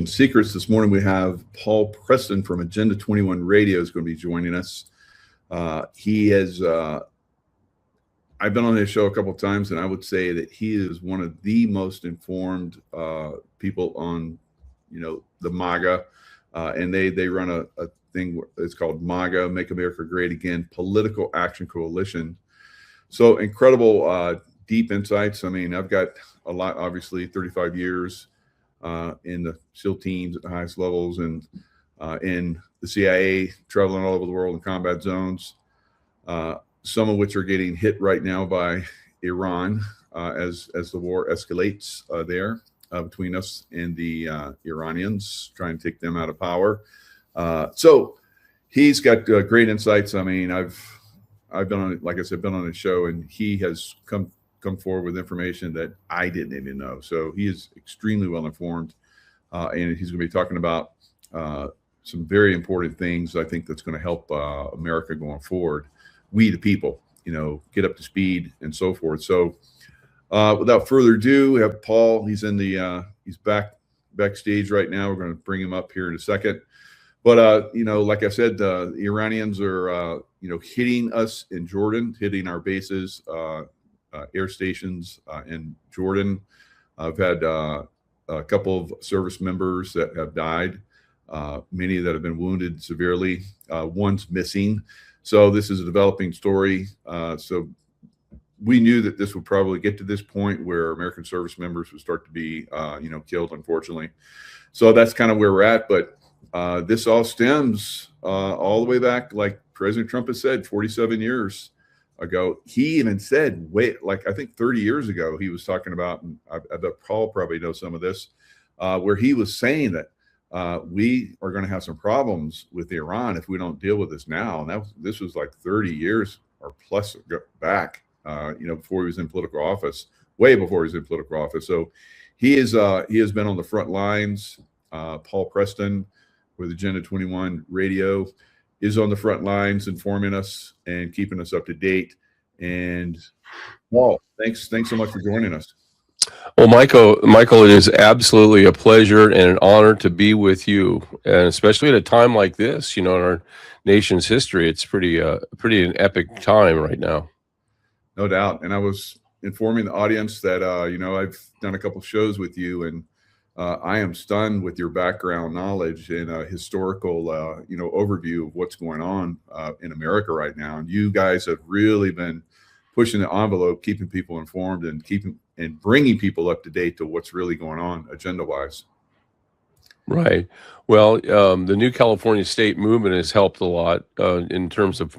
Secrets. This morning we have Paul Preston from Agenda 21 Radio is going to be joining us. He has, I've been on his show a couple of times, and I would say that he is one of the most informed people on, the MAGA, and they run a thing. It's called MAGA, Make America Great Again, Political Action Coalition. So incredible, deep insights. I mean, I've got a lot, obviously, 35 years in the SEAL teams at the highest levels, and in the CIA, traveling all over the world in combat zones, some of which are getting hit right now by Iran as the war escalates there between us and the Iranians, trying to take them out of power. So he's got great insights. I mean, I've been on, like I said, been on his show, and he has come forward with information that I didn't even know. So he is extremely well informed, and he's going to be talking about some very important things. I think that's going to help America going forward. We the people, get up to speed and so forth. So without further ado, we have Paul. He's in the he's backstage right now. We're going to bring him up here in a second. But like I said, the Iranians are hitting us in Jordan, hitting our bases. Air stations in Jordan. I've had a couple of service members that have died, many that have been wounded severely. One's missing. So this is a developing story. So we knew that this would probably get to this point where American service members would start to be, killed, unfortunately. So that's kind of where we're at. But this all stems all the way back, like President Trump has said, 47 years ago. He even said, I think 30 years ago, he was talking about, and I bet Paul probably knows some of this, where he was saying that we are going to have some problems with Iran if we don't deal with this now. And this was like 30 years or plus back, before he was in political office, way before he was in political office. So he has been on the front lines. Paul Preston with Agenda 21 Radio is on the front lines, informing us and keeping us up to date. And Paul, thanks so much for joining us. Well, Michael, it is absolutely a pleasure and an honor to be with you, and especially at a time like this, in our nation's history. It's pretty an epic time right now. No doubt. And I was informing the audience that I've done a couple shows with you, and I am stunned with your background knowledge and historical, overview of what's going on in America right now. And you guys have really been pushing the envelope, keeping people informed, and bringing people up to date to what's really going on agenda-wise. Right. Well, the New California State Movement has helped a lot in terms of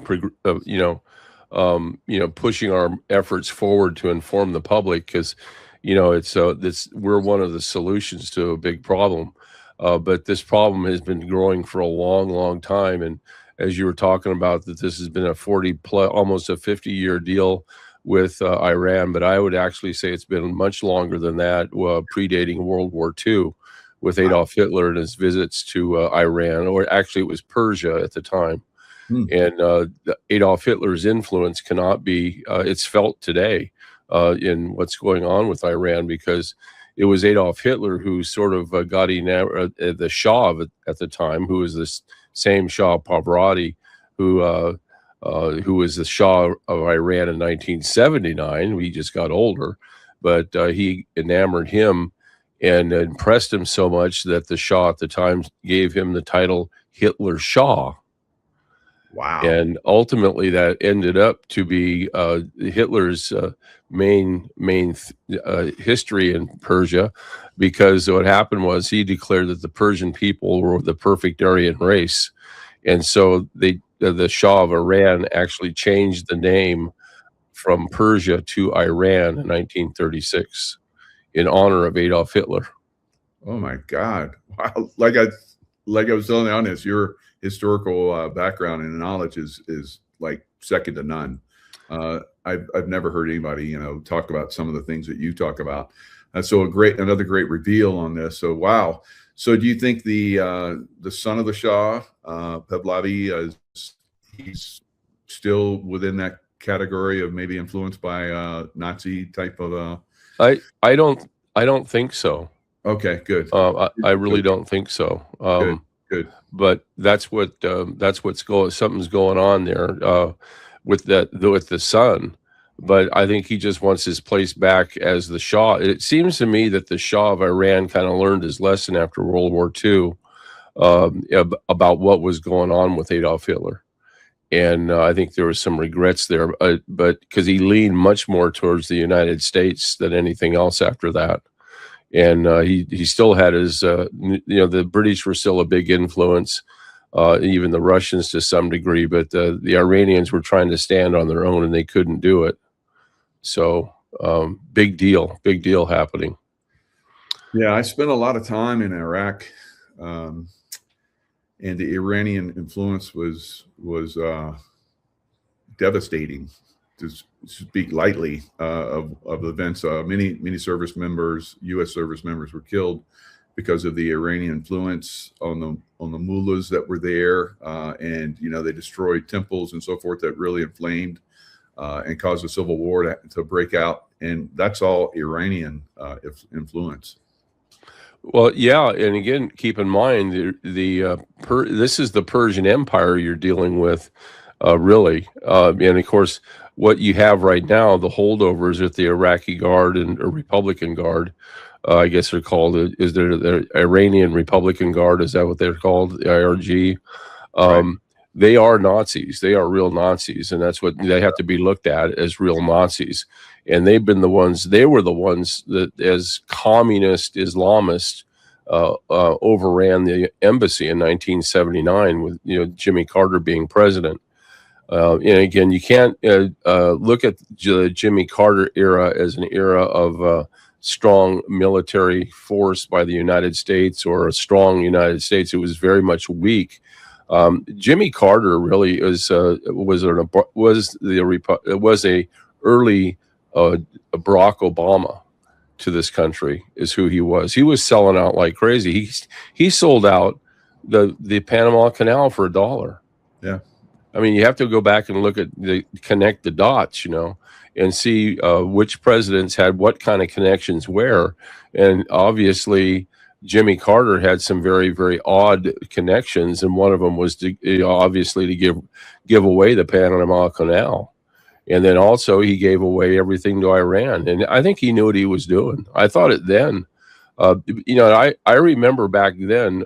pushing our efforts forward to inform the public, because we're one of the solutions to a big problem, but this problem has been growing for a long, long time. And as you were talking about, that this has been almost a 50-year deal with Iran, but I would actually say it's been much longer than that, predating World War II, with Adolf Hitler and his visits to Iran, or actually it was Persia at the time. And Adolf Hitler's influence cannot be, it's felt today in what's going on with Iran, because it was Adolf Hitler who sort of got the Shah at the time, who was this same Shah Pavarotti, who was the Shah of Iran in 1979. He just got older, but he enamored him and impressed him so much that the Shah at the time gave him the title Hitler Shah. Wow. And ultimately that ended up to be Hitler's main history in Persia, because what happened was he declared that the Persian people were the perfect Aryan race. And so the Shah of Iran actually changed the name from Persia to Iran in 1936 in honor of Adolf Hitler. Oh my God. Wow. Like I was telling you on this, your historical background and knowledge is like second to none. I've never heard anybody, talk about some of the things that you talk about. So another great reveal on this. So, wow. So do you think the son of the Shah, Pahlavi, he's still within that category of maybe influenced by Nazi type of? I don't think so. Okay, good. I really don't think so. Good. But that's what's going. Something's going on there with the son. But I think he just wants his place back as the Shah. It seems to me that the Shah of Iran kind of learned his lesson after World War II about what was going on with Adolf Hitler. And I think there was some regrets there, but because he leaned much more towards the United States than anything else after that. And he still had his, the British were still a big influence, even the Russians to some degree, but the Iranians were trying to stand on their own and they couldn't do it. So big deal happening. Yeah, I spent a lot of time in Iraq, and the Iranian influence was devastating, to speak lightly, of events. Many service members, U.S. service members, were killed because of the Iranian influence on the mullahs that were there, and they destroyed temples and so forth that really inflamed and caused a civil war to break out, and that's all Iranian influence. Well, yeah, and again, keep in mind this is the Persian Empire you're dealing with, really, and of course, what you have right now, the holdovers at the Iraqi Guard and Republican Guard, I guess they're called. Is there the Iranian Republican Guard? Is that what they're called? The IRG. Right. They are Nazis. They are real Nazis, and that's what they have to be looked at as real Nazis. And they were the ones that, as communist Islamists, overran the embassy in 1979 with Jimmy Carter being president. And again, you can't look at the Jimmy Carter era as an era of strong military force by the United States or a strong United States. It was very much weak. Jimmy Carter really was a early Barack Obama to this country, is who he was. He was selling out like crazy. He sold out the Panama Canal for $1. Yeah. I mean, you have to go back and connect the dots, and see which presidents had what kind of connections where. And obviously, Jimmy Carter had some very, very odd connections, and one of them was obviously to give away the Panama Canal. And then also he gave away everything to Iran. And I think he knew what he was doing. I thought it then. I remember back then,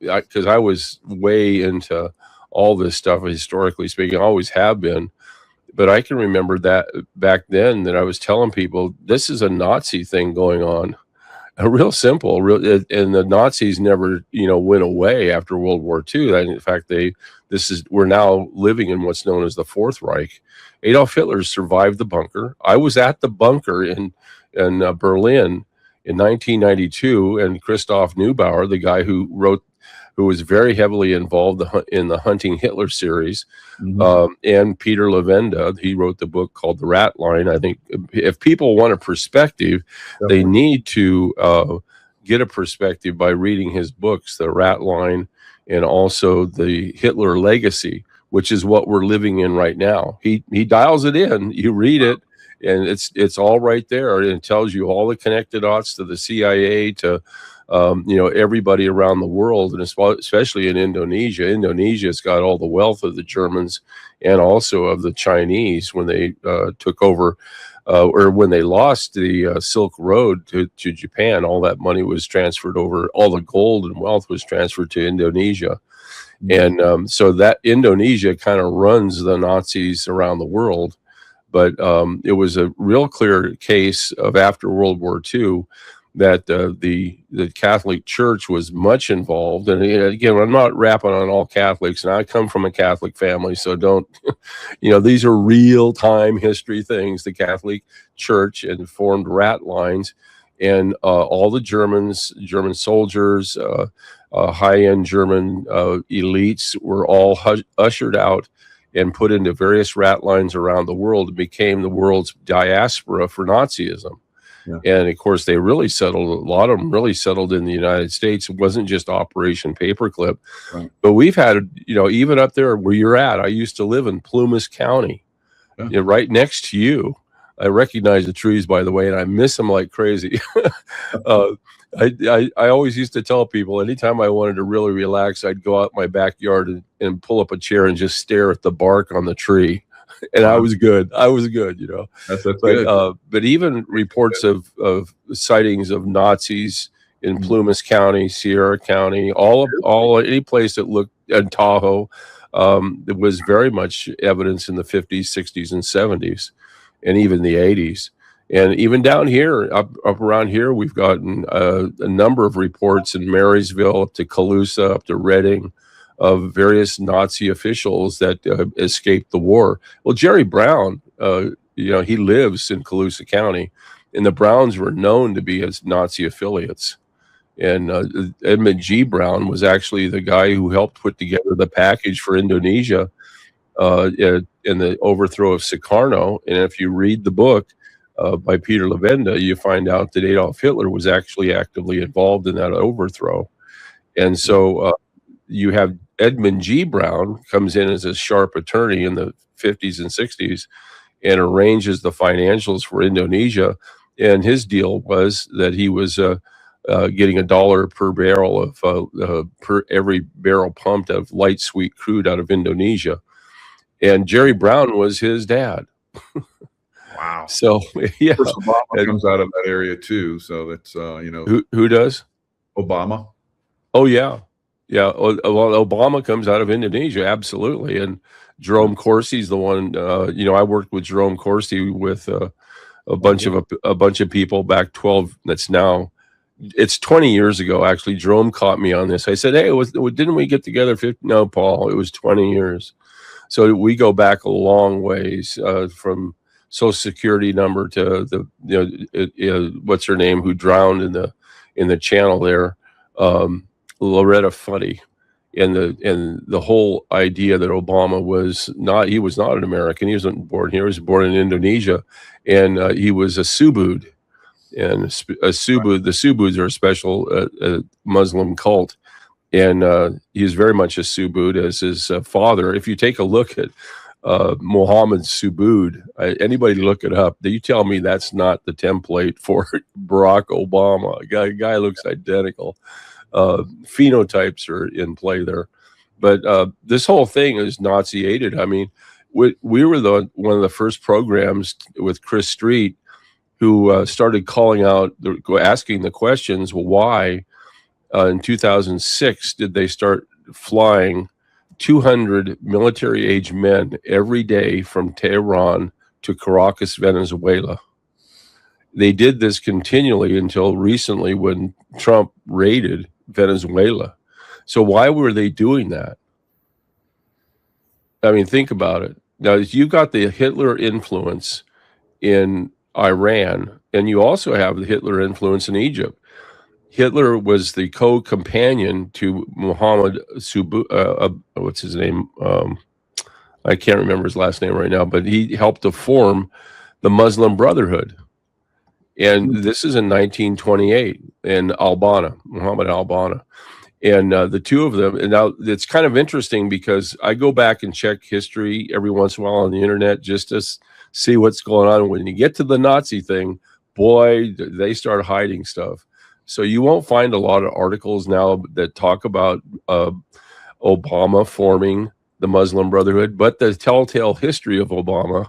because I was way into all this stuff, historically speaking, I always have been. But I can remember that back then that I was telling people, this is a Nazi thing going on. Real simple, and the Nazis never, went away after World War II. In fact, we're now living in what's known as the Fourth Reich. Adolf Hitler survived the bunker. I was at the bunker in Berlin in 1992, and Christoph Neubauer, the guy who was very heavily involved in the Hunting Hitler series, and Peter Levenda, he wrote the book called The Rat Line. I think if people want a perspective, they need to get a perspective by reading his books, The Rat Line, and also The Hitler Legacy, which is what we're living in right now. He dials it in, you read it, and it's all right there. And it tells you all the connected dots to the CIA, to everybody around the world, and especially in Indonesia. Indonesia's got all the wealth of the Germans and also of the Chinese when they took over, or when they lost the Silk Road to Japan. All that money was transferred over. All the gold and wealth was transferred to Indonesia. And so that Indonesia kind of runs the Nazis around the world. But it was a real clear case of after World War II that the Catholic Church was much involved. And again, I'm not rapping on all Catholics, and I come from a Catholic family, so don't, these are real time history things. The Catholic Church and formed rat lines, and all the German soldiers, high-end German elites were all ushered out and put into various rat lines around the world, and became the world's diaspora for Nazism. Yeah. And of course, a lot of them really settled in the United States. It wasn't just Operation Paperclip, right. But we've had, even up there where you're at, I used to live in Plumas County, right next to you. I recognize the trees, by the way, and I miss them like crazy. uh, I always used to tell people anytime I wanted to really relax, I'd go out my backyard and pull up a chair and just stare at the bark on the tree. And I Wow. was good. I was good, you know. That's good. But even reports of sightings of Nazis in Plumas County, Sierra County, all any place that looked in Tahoe, there was very much evidence in the 50s, 60s, and 70s, and even the 80s. And even down here, up around here, we've gotten a number of reports in Marysville, up to Colusa, up to Reading, of various Nazi officials that escaped the war. Well, Jerry Brown, he lives in Colusa County, and the Browns were known to be as Nazi affiliates. And Edmund G. Brown was actually the guy who helped put together the package for Indonesia in the overthrow of Sukarno. And if you read the book by Peter Levenda, you find out that Adolf Hitler was actually actively involved in that overthrow. And so you have Edmund G. Brown comes in as a sharp attorney in the 50s and 60s and arranges the financials for Indonesia. And his deal was that he was getting $1 per barrel of per every barrel pumped of light sweet crude out of Indonesia. And Jerry Brown was his dad. Wow. So yeah, of course, Obama comes out of that area too. So that's who does? Obama. Oh yeah. Yeah, well, Obama comes out of Indonesia, absolutely, and Jerome Corsi's the one. I worked with Jerome Corsi with a bunch of people back 12. That's now, it's 20 years ago. Actually, Jerome caught me on this. I said, "Hey, didn't we get together 50?" No, Paul, it was 20 years. So we go back a long ways from Social Security number to the what's her name who drowned in the channel there. Loretta Fuddy, and the whole idea that Obama was not an American. He wasn't born here. He was born in Indonesia, and he was a Subud. And the Subuds are a special Muslim cult, and he's very much a Subud as his father. If you take a look at Mohammed Subud, anybody look it up. You tell me that's not the template for Barack Obama. Guy looks identical. Phenotypes are in play there, but this whole thing is Nazi aided. I mean, we were one of the first programs with Chris Street who started calling out, asking the questions. Well, why in 2006 did they start flying 200 military-age men every day from Tehran to Caracas, Venezuela? They did this continually until recently when Trump raided Venezuela. So why were they doing that? I mean, think about it. Now, you've got the Hitler influence in Iran, and you also have the Hitler influence in Egypt. Hitler was the co-companion to Mohammed what's his name? I can't remember his last name right now, but he helped to form the Muslim Brotherhood. And this is in 1928 in Muhammad al-Banna. And the two of them, and now it's kind of interesting because I go back and check history every once in a while on the internet just to see what's going on. When you get to the Nazi thing, boy, they start hiding stuff. So you won't find a lot of articles now that talk about Obama forming the Muslim Brotherhood, but the telltale history of Obama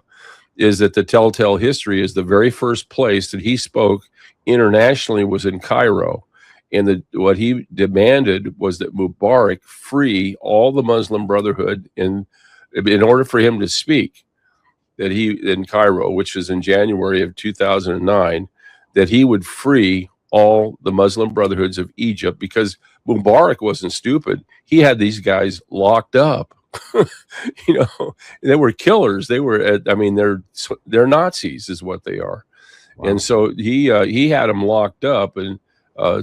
is that the telltale history is the very first place that he spoke internationally was in Cairo. And what he demanded was that Mubarak free all the Muslim Brotherhood in order for him to speak, that he in Cairo, which was in January of 2009, that he would free all the Muslim Brotherhoods of Egypt, because Mubarak wasn't stupid. He had these guys locked up. They were killers. They were, they're Nazis is what they are. Wow. And so he had them locked up. And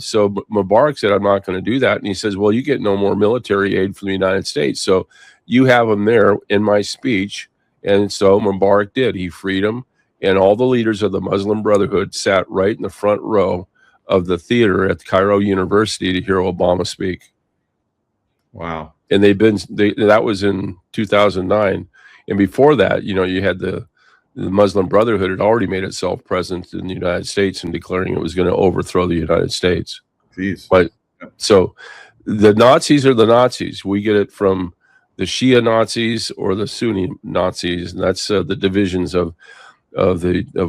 so Mubarak said, I'm not going to do that. And he says, well, you get no more military aid from the United States. So you have them there in my speech. And so Mubarak did. He freed them. And all the leaders of the Muslim Brotherhood sat right in the front row of the theater at Cairo University to hear Obama speak. Wow. And that was in 2009. And before that, you had the the Muslim Brotherhood had already made itself present in the United States and declaring it was going to overthrow the United States. Jeez. But so the Nazis are the Nazis. We get it from the Shia Nazis or the Sunni Nazis, and that's the divisions of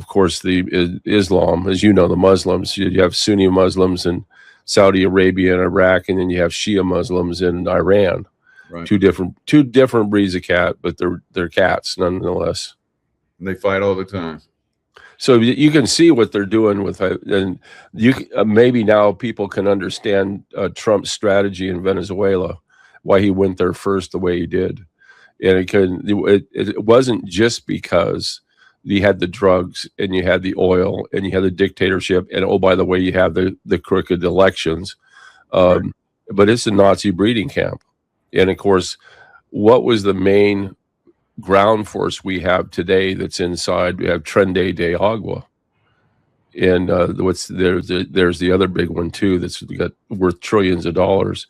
course, the Islam, as you know, the Muslims. You have Sunni Muslims in Saudi Arabia and Iraq, and then you have Shia Muslims in Iran. Right. Two different breeds of cat, but they're cats nonetheless. And they fight all the time. So you can see what they're doing with, and you maybe now people can understand Trump's strategy in Venezuela, why he went there first the way he did, and it wasn't just because you had the drugs and you had the oil and you had the dictatorship, and oh, by the way, you have the crooked elections, Right. but it's a Nazi breeding camp. And of course, what was the main ground force we have today that's inside? We have Tren de Agua, and there's the other big one too that's got worth trillions of dollars.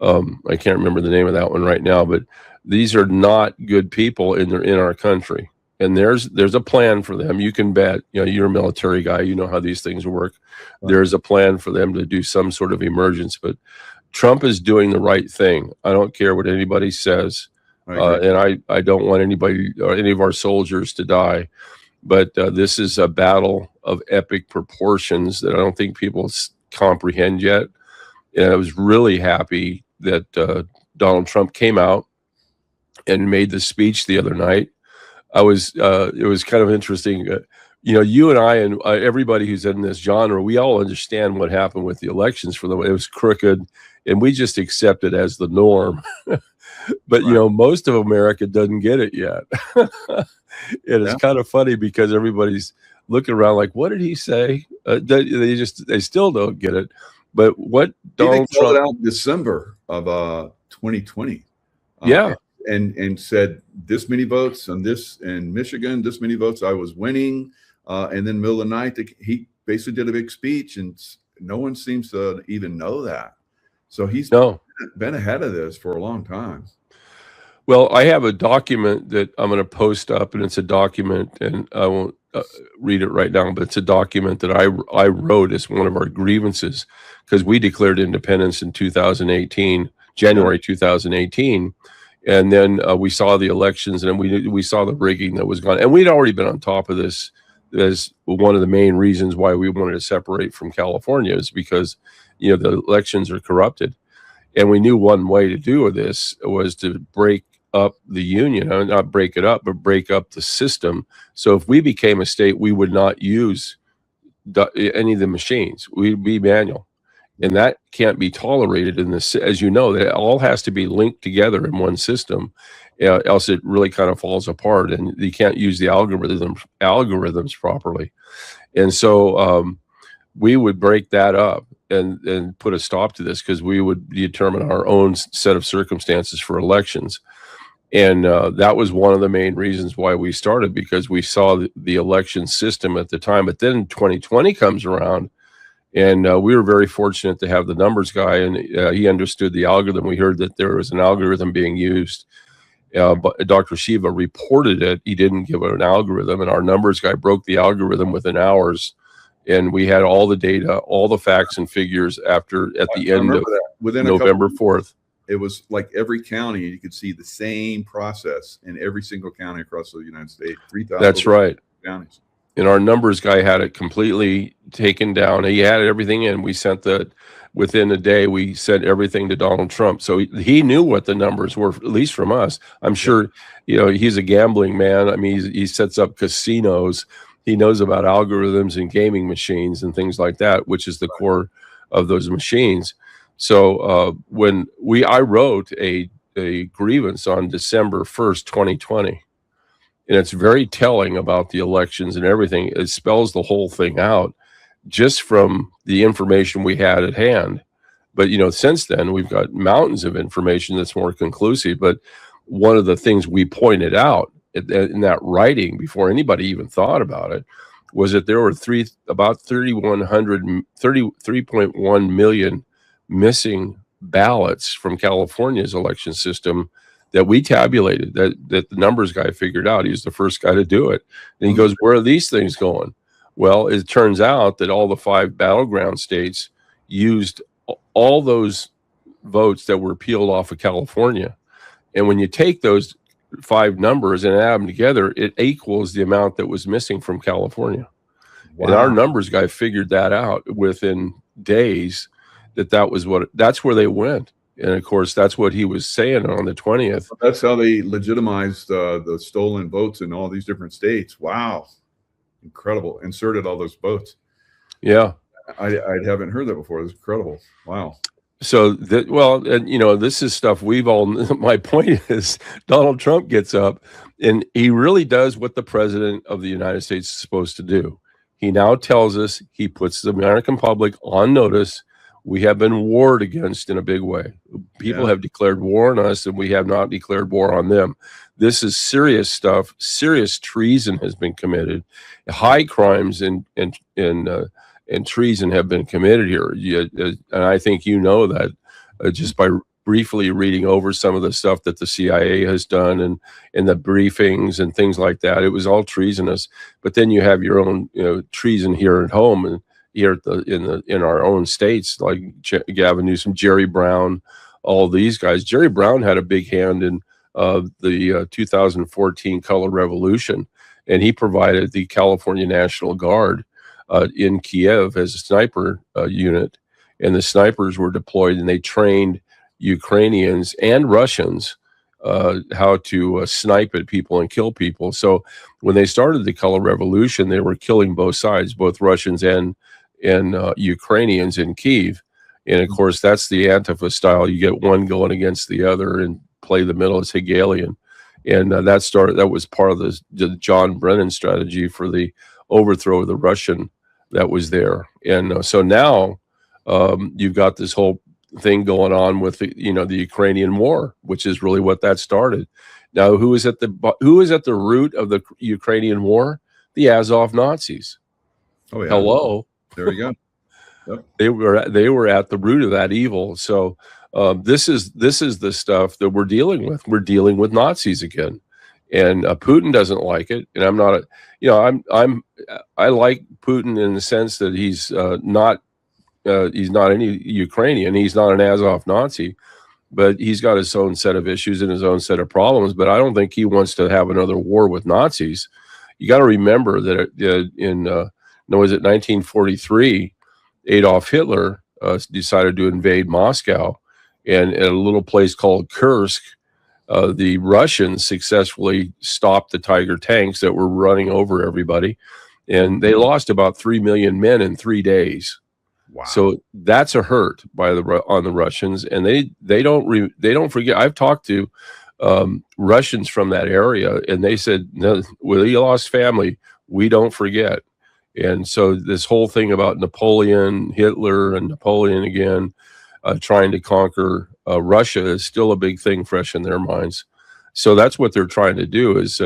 I can't remember the name of that one right now, but these are not good people in our country, and there's a plan for them. You can bet. You know, you're a military guy, you know how these things work. Right. There's a plan for them to do some sort of emergence, but Trump is doing the right thing. I don't care what anybody says. And I don't want anybody or any of our soldiers to die, but this is a battle of epic proportions that I don't think people comprehend yet. And I was really happy that Donald Trump came out and made the speech the other night. It was kind of interesting. You know, you and I and everybody who's in this genre, we all understand what happened with the elections for them. It was crooked, and we just accept it as the norm. But, you know, most of America doesn't get it yet. And it's kind of funny because everybody's looking around like, what did he say? They still don't get it. But what Donald Trump out in December of 2020. Yeah. And said this many votes on this in Michigan, this many votes, I was winning. And then middle of the night, he basically did a big speech, and no one seems to even know that. So he's been ahead of this for a long time. Well, I have a document that I'm going to post up, and it's a document, and I won't read it right now, but it's a document that I wrote as one of our grievances, because we declared independence in 2018, January 2018. And then we saw the elections, and we saw the rigging that was gone. And we'd already been on top of this as one of the main reasons why we wanted to separate from California, is because, you know, the elections are corrupted. And we knew one way to do this was to break up the union, not break it up, but break up the system. So if we became a state, we would not use any of the machines. We'd be manual. And that can't be tolerated in this, as you know, that it all has to be linked together in one system, else it really kind of falls apart, and you can't use the algorithms properly. And so we would break that up and put a stop to this, because we would determine our own set of circumstances for elections. And that was one of the main reasons why we started, because we saw the election system at the time. But then 2020 comes around, and we were very fortunate to have the numbers guy, and he understood the algorithm. We heard that there was an algorithm being used, but Dr. Shiva reported it. He didn't give it an algorithm, and our numbers guy broke the algorithm within hours. And we had all the data, all the facts and figures at the end of November 4th. It was like every county, you could see the same process in every single county across the United States. 3,000. That's right. Counties. And our numbers guy had it completely taken down. He had everything in. We sent within a day, we sent everything to Donald Trump. So he knew what the numbers were, at least from us. I'm sure, you know, he's a gambling man. I mean, he sets up casinos. He knows about algorithms and gaming machines and things like that, which is the core of those machines. So I wrote a grievance on December 1st, 2020. And it's very telling about the elections and everything. It spells the whole thing out just from the information we had at hand. But, you know, since then, we've got mountains of information that's more conclusive. But one of the things we pointed out in that writing, before anybody even thought about it, was that there were about 3.1 million missing ballots from California's election system that we tabulated, that the numbers guy figured out. He was the first guy to do it. And he goes, where are these things going? Well, it turns out that all the 5 battleground states used all those votes that were peeled off of California. And when you take those 5 numbers and add them together, it equals the amount that was missing from California. Wow. And our numbers guy figured that out within days, that's where they went. And of course, that's what he was saying on the 20th. That's how they legitimized the stolen votes in all these different states. Wow. Incredible. Inserted all those votes. Yeah. I haven't heard that before. It's incredible. Wow. So and this is stuff my point is Donald Trump gets up and he really does what the president of the United States is supposed to do. He now tells us, he puts the American public on notice. We have been warred against in a big way. People have declared war on us, and we have not declared war on them. This is serious stuff. Serious treason has been committed. High crimes and treason have been committed here. And I think that just by briefly reading over some of the stuff that the CIA has done and the briefings and things like that. It was all treasonous. But then you have your own treason here at home and here in our own states, like Gavin Newsom, Jerry Brown, all these guys. Jerry Brown had a big hand in the 2014 Color Revolution, and he provided the California National Guard in Kiev as a sniper unit, and the snipers were deployed and they trained Ukrainians and Russians how to snipe at people and kill people. So when they started the Color Revolution, they were killing both sides, both Russians and Ukrainians in Kiev. And of course, that's the Antifa style. You get one going against the other and play the middle. It's Hegelian. And that was part of the John Brennan strategy for the overthrow of the Russian that was there. And so now you've got this whole thing going on with the Ukrainian war, which is really what that started. Now, who is at the root of the Ukrainian war? The Azov Nazis. Oh yeah. Hello. There we go. Yep. They were at the root of that evil. So this is the stuff that we're dealing with. We're dealing with Nazis again, and Putin doesn't like it. And I'm not I like Putin in the sense that he's not any Ukrainian. He's not an Azov Nazi, but he's got his own set of issues and his own set of problems. But I don't think he wants to have another war with Nazis. You got to remember that in 1943, Adolf Hitler decided to invade Moscow, and at a little place called Kursk, the Russians successfully stopped the Tiger tanks that were running over everybody, and they lost about 3 million men in 3 days. Wow. So that's a hurt on the Russians, and they don't forget. I've talked to Russians from that area, and they said, "No, we lost family. We don't forget." And so this whole thing about Napoleon, Hitler, and Napoleon again trying to conquer Russia is still a big thing fresh in their minds. So that's what they're trying to do, is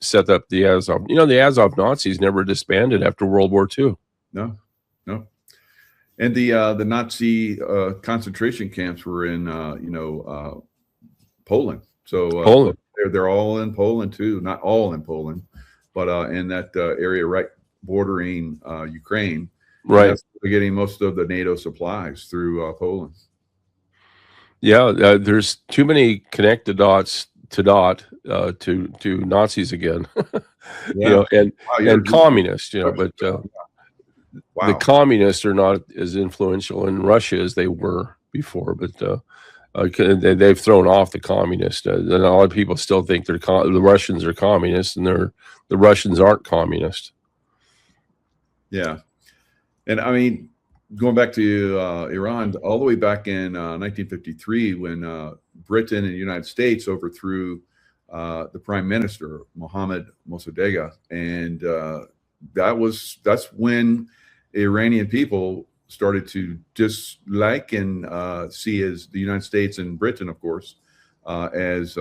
set up the Azov. The Azov Nazis never disbanded after World War II. No. And the Nazi concentration camps were in Poland. So Poland. They're all in Poland too. Not all in Poland, but in that area right bordering Ukraine. Right. That's where they're getting most of the NATO supplies through Poland. Yeah, there's too many connected dots to Nazis again. Yeah. And communists, but wow. The communists are not as influential in Russia as they were before, but they've thrown off the communists. And a lot of people still think the Russians are communists, and the Russians aren't communist. Yeah. And I mean, going back to Iran, all the way back in 1953, when Britain and the United States overthrew the prime minister, Mohammad Mossadegh, and that's when the Iranian people started to dislike and see as the United States and Britain, of course, as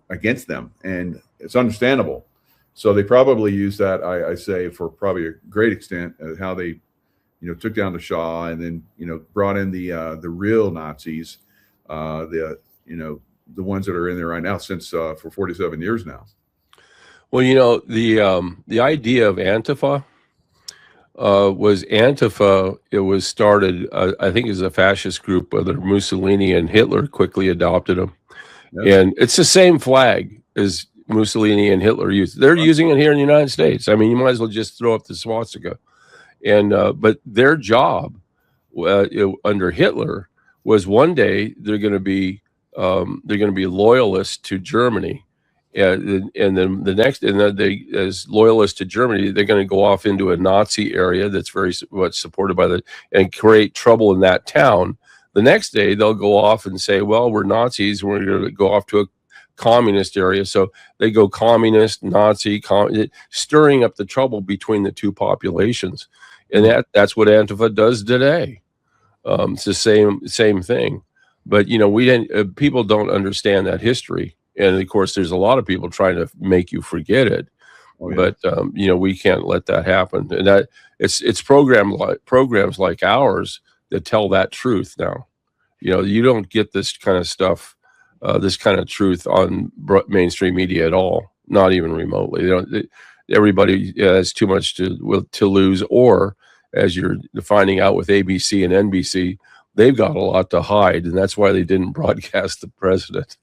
against them, and it's understandable. So they probably used that, I say, for probably a great extent, how they, took down the Shah, and then brought in the real Nazis, the the ones that are in there right now since for 47 years now. Well, you know, the idea of Antifa was Antifa. It was started, I think, as a fascist group, whether Mussolini and Hitler quickly adopted them. Yeah. And it's the same flag as Mussolini and Hitler used. They're using it here in the United States. I mean, you might as well just throw up the swastika. And but their job under Hitler was one day they're going to be loyalists to Germany. And then the next, and then they, as loyalists to Germany, they're going to go off into a Nazi area that's very much supported by and create trouble in that town. The next day, they'll go off and say, well, we're Nazis. We're going to go off to a communist area. So they go communist, Nazi, stirring up the trouble between the two populations. And that's what Antifa does today. It's the same thing. But, you know, people don't understand that history. And of course, there's a lot of people trying to make you forget it. Oh, yeah. But you know, we can't let that happen. And that it's programs like ours that tell that truth now. You know, you don't get this kind of stuff, this kind of truth on mainstream media at all, not even remotely. Everybody has too much to lose, or as you're finding out with ABC and NBC, they've got a lot to hide, and that's why they didn't broadcast the president.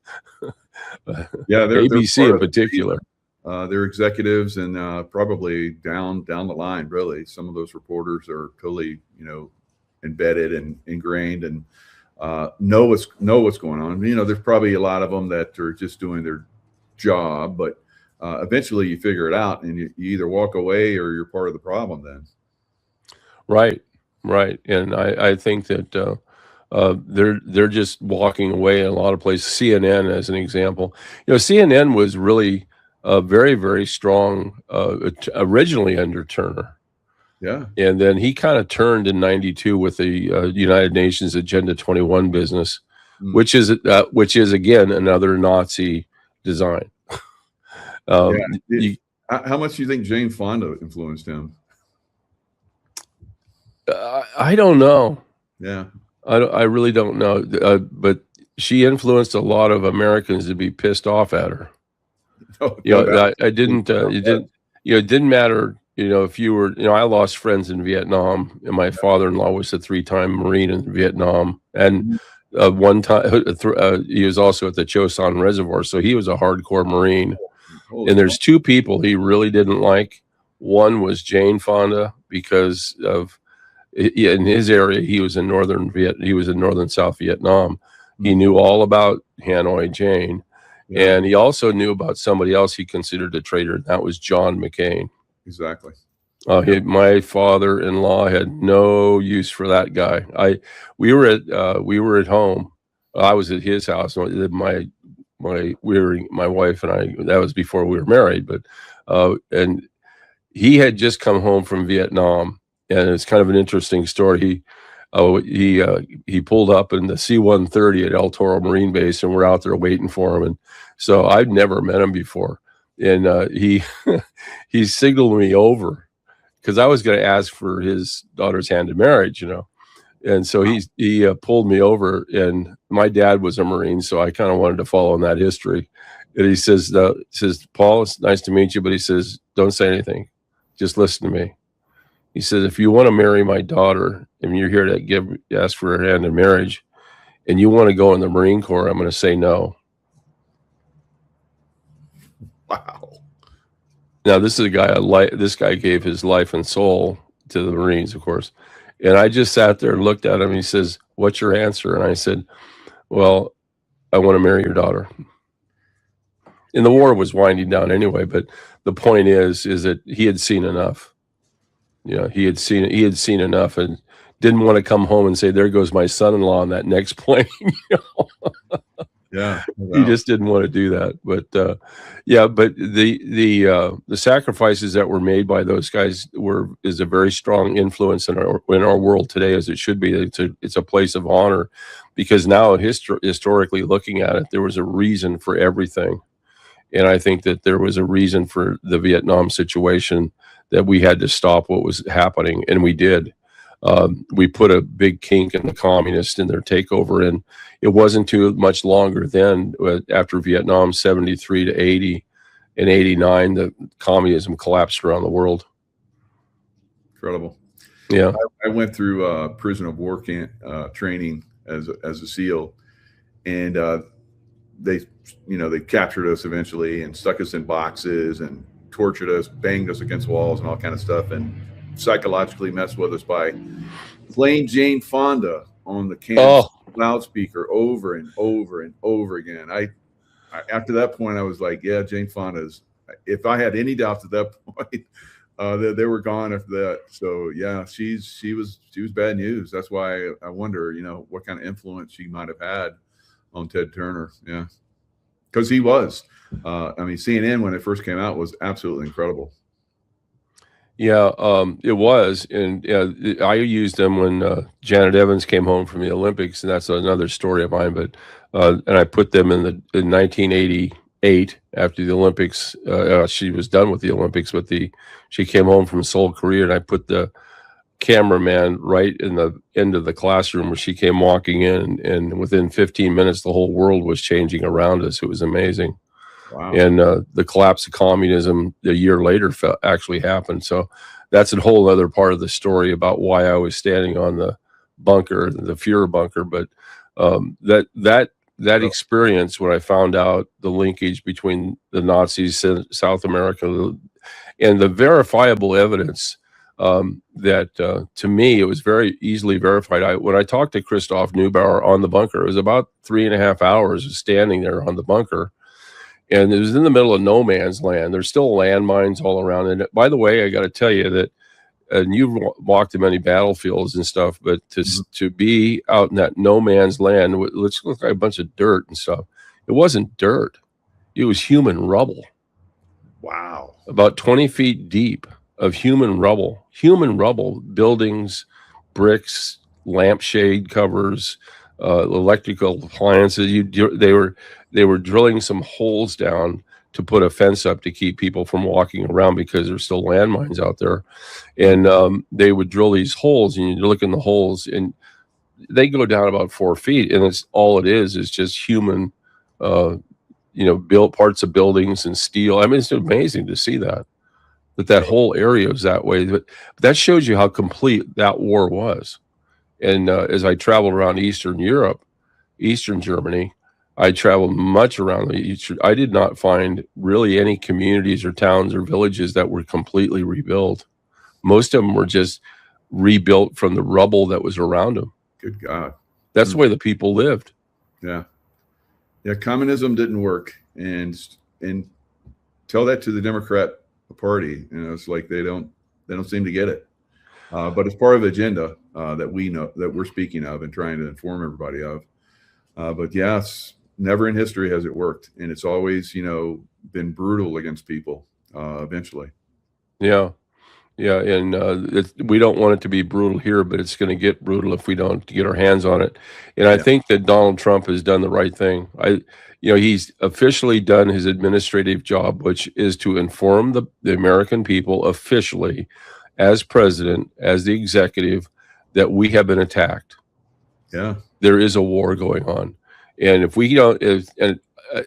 Yeah, ABC in particular. They're executives, and probably down the line, really, some of those reporters are totally, you know, embedded and ingrained, and know what's going on. You know, there's probably a lot of them that are just doing their job, but eventually you figure it out, and you either walk away or you're part of the problem then. Right. And I think that they're just walking away in a lot of places. CNN, as an example, you know, CNN was really very, very strong originally under Turner. Yeah. And then he kind of turned in '92 with the United Nations Agenda 21 business, which is again another Nazi design. How much do you think Jane Fonda influenced him? I don't know. Yeah. I really don't know. But she influenced a lot of Americans to be pissed off at her. Oh, you know, it didn't matter. You know, if you were, you know, I lost friends in Vietnam, and my father-in-law was a 3-time Marine in Vietnam. And one time he was also at the Chosin Reservoir. So he was a hardcore Marine. And there's two people he really didn't like. One was Jane Fonda, because of, in his area, he was in northern South Vietnam. He knew all about Hanoi Jane, and he also knew about somebody else he considered a traitor, and that was John McCain. Exactly. My father-in-law had no use for that guy. We were at home. I was at his house. My wife and I. That was before we were married, but and he had just come home from Vietnam. And it's kind of an interesting story. He pulled up in the C-130 at El Toro Marine Base, and we're out there waiting for him. And so I'd never met him before, and he signaled me over because I was going to ask for his daughter's hand in marriage, you know. And so he pulled me over, and my dad was a Marine, so I kind of wanted to follow in that history. And he says, "Paul, it's nice to meet you," but he says, "Don't say anything, just listen to me." He says, if you want to marry my daughter and you're here to ask for her hand in marriage, and you want to go in the Marine Corps, I'm going to say no. Wow. Now, this is a guy, this guy gave his life and soul to the Marines, of course. And I just sat there and looked at him. He says, what's your answer? And I said, well, I want to marry your daughter. And the war was winding down anyway. But the point is that he had seen enough. You know, he had seen enough, and didn't want to come home and say, there goes my son-in-law on that next plane. You know? Yeah. He just didn't want to do that. But but the sacrifices that were made by those guys is a very strong influence in our world today, as it should be. It's a place of honor, because now historically looking at it, there was a reason for everything. And I think that there was a reason for the Vietnam situation, that we had to stop what was happening, and we did. We put a big kink in the communists in their takeover, and it wasn't too much longer then. After Vietnam, 73 to 80, in 89, the communism collapsed around the world. Incredible. Yeah. I went through prison of war camp training as a SEAL, and they captured us eventually and stuck us in boxes and tortured us, banged us against walls and all kind of stuff, and psychologically messed with us by playing Jane Fonda on the campus loudspeaker over and over and over again. I after that point, I was like, yeah, Jane Fonda's. If I had any doubts at that point, they were gone after that. So yeah, she was bad news. That's why I wonder, what kind of influence she might have had on Ted Turner. Yeah, because he was. CNN when it first came out was absolutely incredible. Yeah, it was, and I used them when Janet Evans came home from the Olympics, and that's another story of mine. But and I put them in 1988 after the Olympics. She was done with the Olympics, but she came home from Seoul, Korea, and I put the cameraman right in the end of the classroom where she came walking in, and within 15 minutes, the whole world was changing around us. It was amazing. Wow. And the collapse of communism a year later actually happened. So that's a whole other part of the story about why I was standing on the bunker, the Fuhrer bunker. But that experience, when I found out the linkage between the Nazis in South America and the verifiable evidence, that to me, it was very easily verified. When I talked to Christoph Neubauer on the bunker, it was about 3.5 hours of standing there on the bunker. And it was in the middle of no man's land. There's still landmines all around. And by the way, I got to tell you that, and you've walked in many battlefields and stuff, but to be out in that no man's land, it looks like a bunch of dirt and stuff. It wasn't dirt. It was human rubble. Wow. About 20 feet deep of human rubble, buildings, bricks, lampshade covers, electrical appliances. They were drilling some holes down to put a fence up to keep people from walking around because there's still landmines out there. And they would drill these holes, and you look in the holes, and they go down about 4 feet, and it's all it is just human, built parts of buildings and steel. I mean, it's amazing to see that whole area is that way. But that shows you how complete that war was. And as I traveled around Eastern Europe, Eastern Germany, I traveled much around the Eastern. I did not find really any communities or towns or villages that were completely rebuilt. Most of them were just rebuilt from the rubble that was around them. Good God. That's the way the people lived. Yeah. Yeah. Communism didn't work. And tell that to the Democrat Party. It's like they don't seem to get it. But it's part of the agenda that we know, that we're speaking of and trying to inform everybody of. But yes, never in history has it worked. And it's always, been brutal against people eventually. Yeah. Yeah. And we don't want it to be brutal here, but it's going to get brutal if we don't get our hands on it. And I think that Donald Trump has done the right thing. He's officially done his administrative job, which is to inform the American people officially, as president, as the executive, that we have been attacked. Yeah. There is a war going on. And if we don't,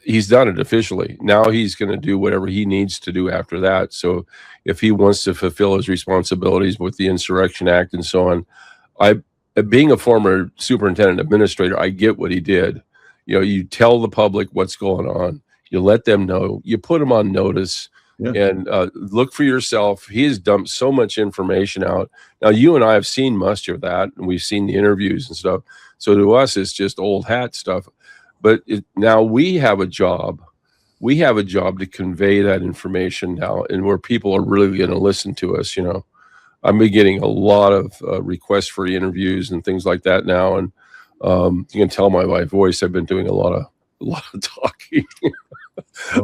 he's done it officially. Now he's going to do whatever he needs to do after that. So if he wants to fulfill his responsibilities with the Insurrection Act and so on, being a former superintendent administrator, I get what he did. You tell the public what's going on. You let them know. You put them on notice. Yeah. And look for yourself. He has dumped so much information out. Now, you and I have seen much of that, and we've seen the interviews and stuff. So to us, it's just old hat stuff. But now we have a job. We have a job to convey that information now, and where people are really going to listen to us. I've been getting a lot of requests for interviews and things like that now, and you can tell by my voice, I've been doing a lot of talking. a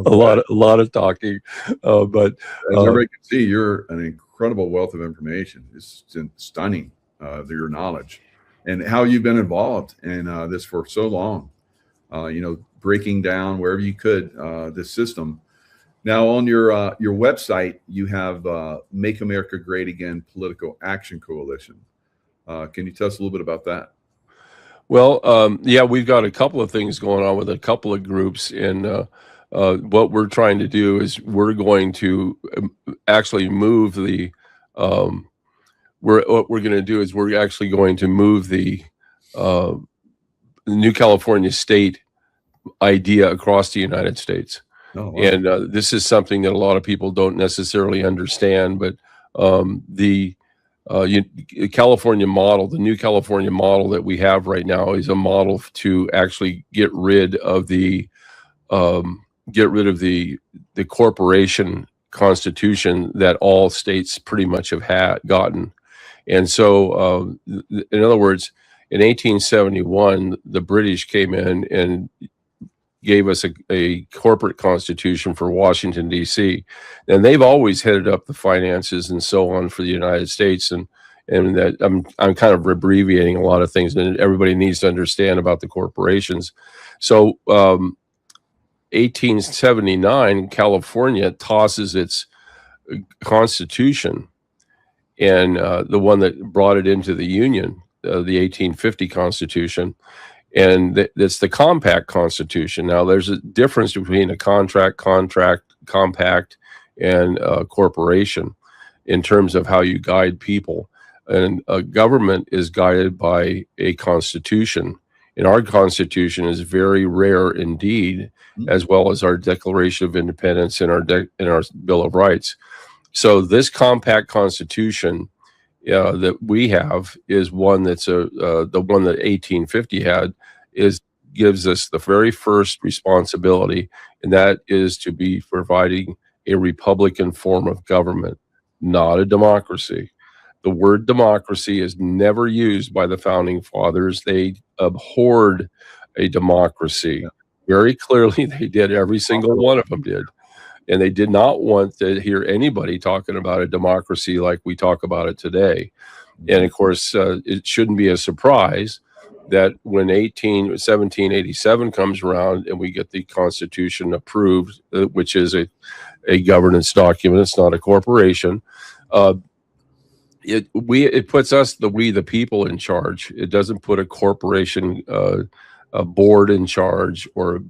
lot of talking, but as everybody can see, you're an incredible wealth of information. It's stunning, your knowledge and how you've been involved in this for so long. Breaking down wherever you could this system. Now, on your website, you have Make America Great Again Political Action Coalition. Can you tell us a little bit about that? Well, yeah, we've got a couple of things going on with a couple of groups, and what we're trying to do is we're going to actually move the. What we're going to do is we're actually going to move the New California state idea across the United States. Oh, wow. And this is something that a lot of people don't necessarily understand, but the California model, the new California model that we have right now, is a model to actually get rid of the corporation constitution that all states pretty much have gotten. And so, in other words, in 1871, the British came in and gave us a corporate constitution for Washington, D.C. And they've always headed up the finances and so on for the United States. And that I'm kind of abbreviating a lot of things, and everybody needs to understand about the corporations. So 1879, California tosses its constitution, and the one that brought it into the Union, the 1850 Constitution, and it's the compact constitution. Now, there's a difference between a compact, and a corporation in terms of how you guide people. And a government is guided by a constitution. And our constitution is very rare indeed, as well as our Declaration of Independence and our Bill of Rights. So this compact constitution that we have is one that's the one that 1850 had, gives us the very first responsibility, and that is to be providing a republican form of government, not a democracy. The word democracy is never used by the founding fathers. They abhorred a democracy. Very clearly, they did. Every single one of them did. And they did not want to hear anybody talking about a democracy like we talk about it today. And of course, it shouldn't be a surprise that when 1787 comes around and we get the Constitution approved, which is a governance document, it's not a corporation, it puts us, we the people, in charge. It doesn't put a corporation a board in charge, or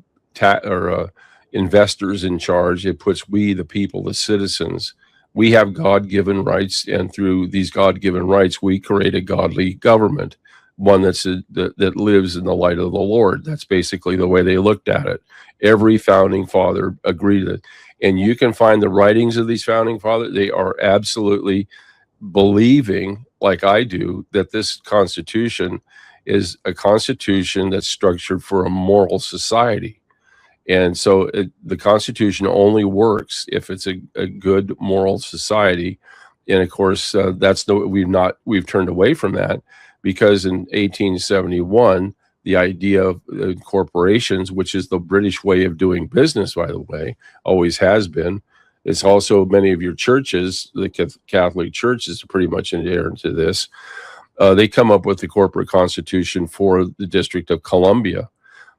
investors in charge. It puts we the people, the citizens. We have God-given rights, and through these God-given rights, we create a godly government, one that lives in the light of the Lord. That's basically the way they looked at it. Every founding father agreed to it. And you can find the writings of these founding fathers. They are absolutely believing, like I do, that this Constitution is a constitution that's structured for a moral society. And so the Constitution only works if it's a good moral society. And of course, we've turned away from that, because in 1871, the idea of corporations, which is the British way of doing business, by the way, always has been. It's also many of your churches, the Catholic Church is pretty much adherent to this. They come up with the corporate constitution for the District of Columbia.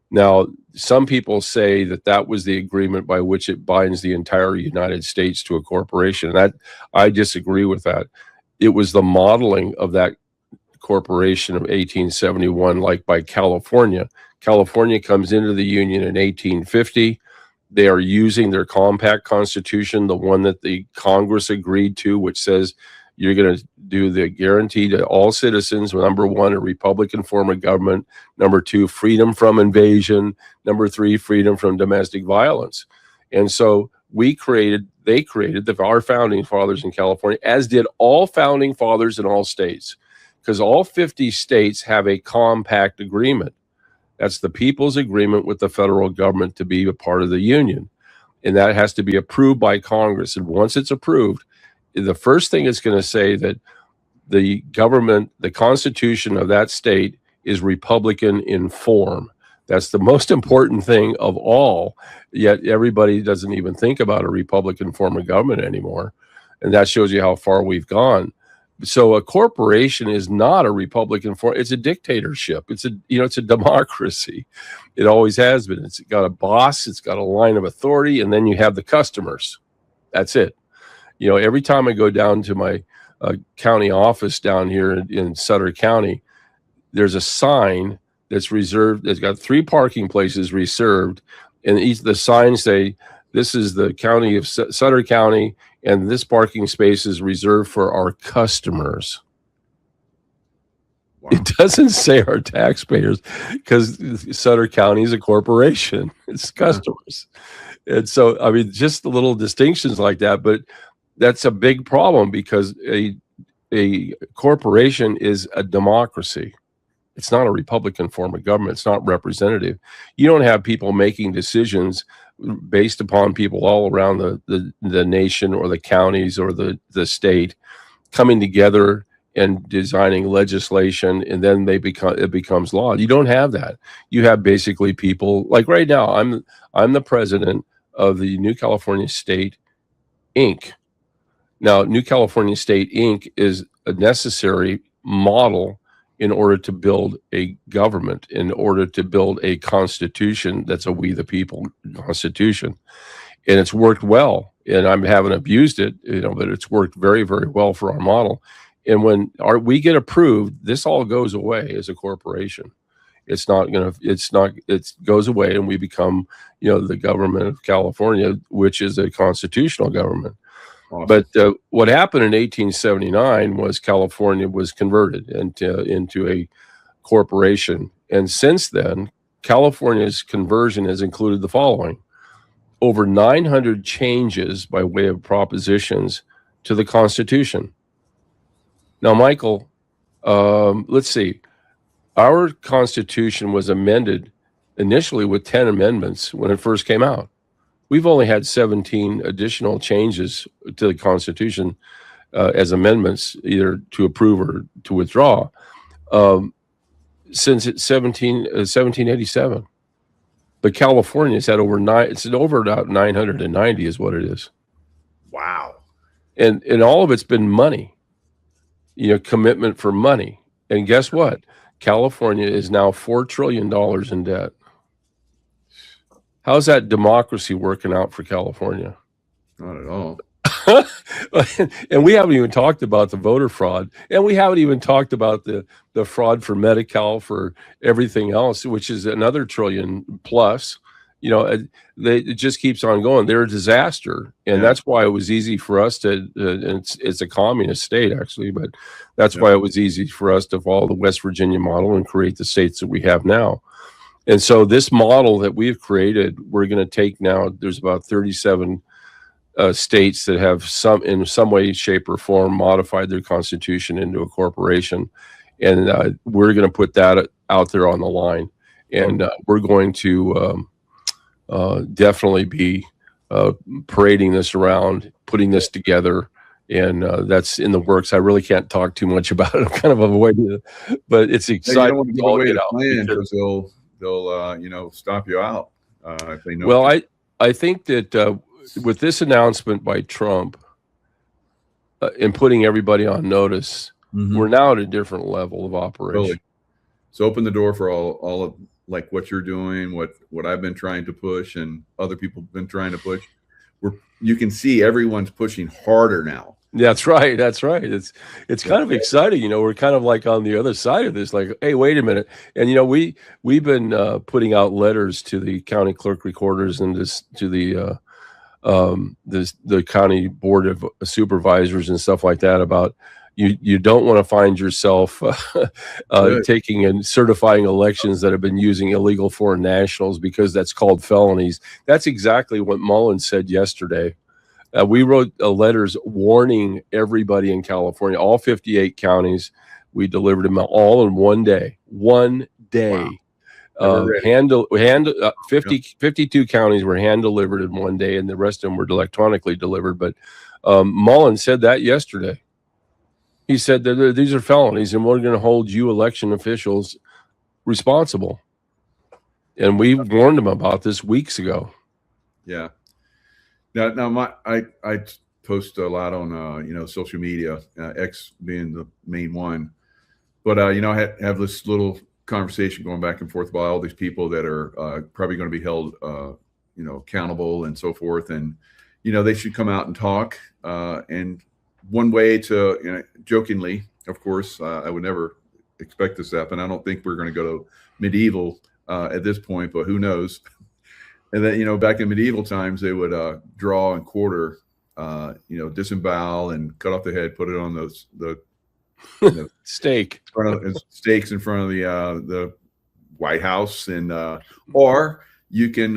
Now, some people say that was the agreement by which it binds the entire United States to a corporation. I disagree with that. It was the modeling of that corporation of 1871, like by California. California comes into the Union in 1850. They are using their compact constitution, the one that the Congress agreed to, which says you're going to do the guarantee to all citizens, number one, a republican form of government, number two, freedom from invasion, number three, freedom from domestic violence. And so our founding fathers in California, as did all founding fathers in all states, because all 50 states have a compact agreement. That's the people's agreement with the federal government to be a part of the Union. And that has to be approved by Congress. And once it's approved, the first thing it's going to say that the government, the Constitution of that state, is Republican in form. That's the most important thing of all. Yet everybody doesn't even think about a Republican form of government anymore. And that shows you how far we've gone. So a corporation is not a Republican form. It's a dictatorship. It's a democracy. It always has been. It's got a boss. It's got a line of authority. And then you have the customers. That's it. Every time I go down to my county office down here in Sutter County, there's a sign that's reserved. It's got 3 parking places reserved, and each the signs say, "This is the county of Sutter County, and this parking space is reserved for our customers." Wow. It doesn't say our taxpayers, because Sutter County is a corporation. It's customers. And so, I mean, just the little distinctions like that, but that's a big problem, because a corporation is a democracy. It's not a Republican form of government. It's not representative. You don't have people making decisions based upon people all around the nation or the counties or the state coming together and designing legislation, and then it becomes law. You don't have that. You have basically people like right now. I'm the president of the New California State Inc. Now, New California State Inc. is a necessary model in order to build a government, in order to build a constitution that's a we the people constitution. And it's worked well, and I haven't abused it, but it's worked very, very well for our model. And when we get approved, this all goes away as a corporation. It goes away, and we become, the government of California, which is a constitutional government. Awesome. But what happened in 1879 was California was converted into a corporation. And since then, California's conversion has included the following: over 900 changes by way of propositions to the Constitution. Now, Michael, let's see. Our Constitution was amended initially with 10 amendments when it first came out. We've only had 17 additional changes to the Constitution as amendments, either to approve or to withdraw, since 1787. But California's had over about 990 is what it is. Wow. And all of it's been money, commitment for money. And guess what? California is now $4 trillion in debt. How's that democracy working out for California? Not at all. And we haven't even talked about the voter fraud, and we haven't even talked about the fraud for Medi-Cal, for everything else, which is another trillion plus. It just keeps on going. They're a disaster, and that's why it was easy for us to. It's a communist state, actually, but that's why it was easy for us to follow the West Virginia model and create the states that we have now. And so this model that we've created, we're going to take now. There's about 37 states that have in some way, shape, or form modified their constitution into a corporation, and we're going to put that out there on the line, and we're going to definitely be parading this around, putting this together, and that's in the works. I really can't talk too much about it. I'm kind of avoiding it, but it's exciting. You don't want to give away the plan, because they'll stop you out if they know. Well, I think that with this announcement by Trump and putting everybody on notice, we're now at a different level of operation. Totally. So open the door for all of like what you're doing, what I've been trying to push, and other people have been trying to push. You can see everyone's pushing harder now. That's right. That's right. It's kind of exciting. We're kind of like on the other side of this, like, hey, wait a minute. And, we've been putting out letters to the county clerk recorders and to the county board of supervisors and stuff like that about you don't want to find yourself taking and certifying elections that have been using illegal foreign nationals, because that's called felonies. That's exactly what Mullen said yesterday. We wrote letters warning everybody in California, all 58 counties. We delivered them all in one day. Wow. 52 counties were hand delivered in one day, and the rest of them were electronically delivered. But Mullen said that yesterday. He said that these are felonies, and we're going to hold you election officials responsible. And we warned them about this weeks ago. Yeah. Now I post a lot on social media, X being the main one, but I have this little conversation going back and forth about all these people that are probably going to be held accountable and so forth, and they should come out and talk and one way to, jokingly, of course, I would never expect this to happen. I don't think we're going to go to medieval at this point, but who knows? And then, back in medieval times, they would draw and quarter, disembowel and cut off the head, put it on the Stake. Stakes in front of the White House, and or you can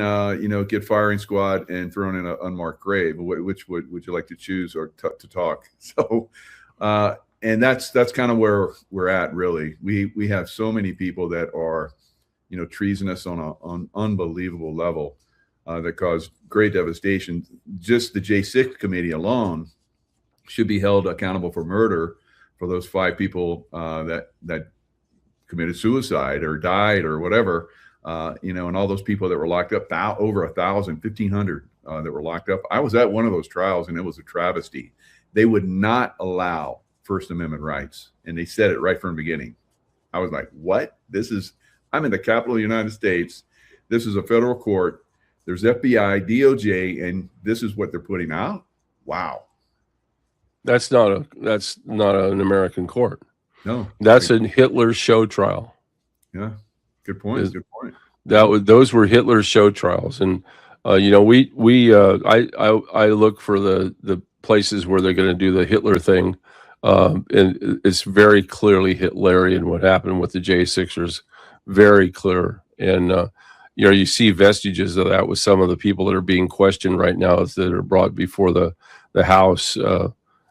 get firing squad and thrown in an unmarked grave. Which would you like to choose or to talk? So, and that's kind of where we're at. Really, we have so many people that are treasonous on an unbelievable level that cause great devastation. Just the J6 committee alone should be held accountable for murder for those 5 people that committed suicide or died or whatever, and all those people that were locked up, over 1,000, 1,500 that were locked up. I was at one of those trials, and it was a travesty. They would not allow First Amendment rights, and they said it right from the beginning. I was like, what? I'm in the capital of the United States. This is a federal court. There's FBI, DOJ, and this is what they're putting out? Wow. That's not an American court. No. That's a Hitler show trial. Yeah. Good point. Good point. Those were Hitler's show trials. And I look for the places where they're going to do the Hitler thing. And it's very clearly Hitlerian what happened with the J6ers. Very clear. And you see vestiges of that with some of the people that are being questioned right now that are brought before the House.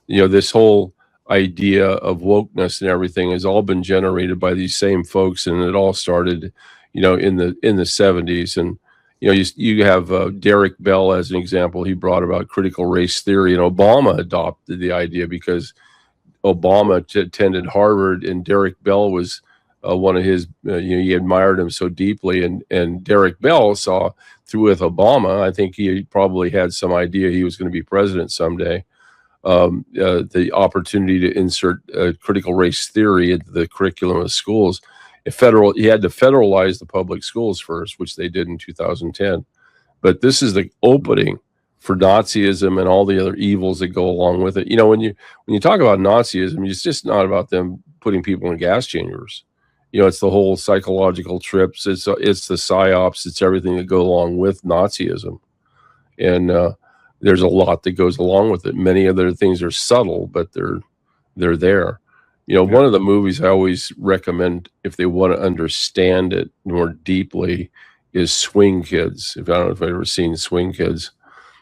This whole idea of wokeness and everything has all been generated by these same folks, and it all started, in the 70s. And you have Derek Bell as an example. He brought about critical race theory, and Obama adopted the idea because Obama attended Harvard, and Derek Bell was one of his, he admired him so deeply, and Derek Bell saw through with Obama. I think he probably had some idea he was going to be president someday. The opportunity to insert critical race theory into the curriculum of schools. He had to federalize the public schools first, which they did in 2010. But this is the opening for Nazism and all the other evils that go along with it. When you talk about Nazism, it's just not about them putting people in gas chambers. It's the whole psychological trips. It's the psyops. It's everything that go along with Nazism. And there's a lot that goes along with it. Many other things are subtle, but they're there. One of the movies I always recommend if they want to understand it more deeply is Swing Kids. I don't know if I've ever seen Swing Kids.